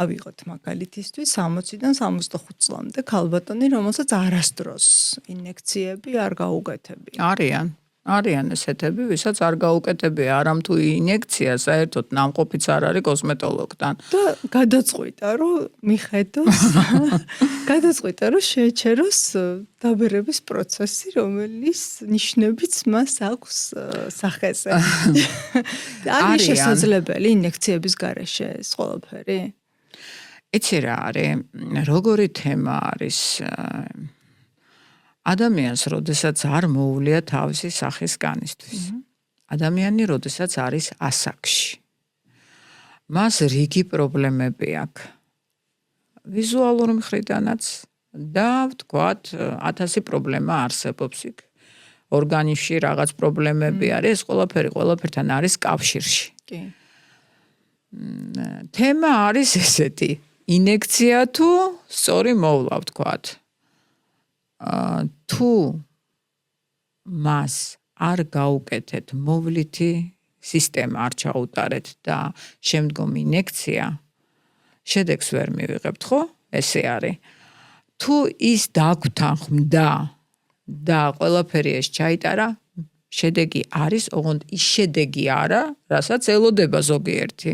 ავიღოთ მაგალითისთვის 60-დან 65 წლამდე ქალბატონი, რომელსაც არასდროს ინექციები არ გაუკეთებია. არიან ესეთები, ვისაც არ გაუკეთებია, არამ თუ ინექცია, საერთოდ ნამყოფიც არ არის კოსმეტოლოგთან. და გადაწყვიტა, რომ მიხედოს, შეეჩეროს დაბერების პროცესი, რომელიც ნიშნებიც მას აქვს სახეზე. არის შესაძლებელი ინექციების გარეშე ეს ყველაფერი? იცი რა არის, როგორი თემა არის ადამიანს, როდესაც არ მოუვლია თავისი სახის განისთვის. ადამიანი, როდესაც არის ასაკში. მას რიგი პრობლემები აქვს. ვიზუალური მხრიდანაც და ვთქვათ, 1000 პრობლემა არსებობს იქ. ორგანიზმში რაღაც პრობლემები არის, ეს ყველაფერთან არის კავშირში. კი. თემა არის ესეთი, ინექცია თუ სწორი მოვლა, ვთქვათ. თუ მას არ გაუკეთეთ მოვლითი სისტემა არ ჩაუტარეთ და შემდგომ ინექცია, შედეგს ვერ მივიღებთ, ხო? ესე არის. თუ ის დაგვთანხმდა და ყველაფერი ეს ჩაიტარა, შედეგი არის, ოღონდ ის შედეგი არა, რასაც ელოდება ზოგიერთი.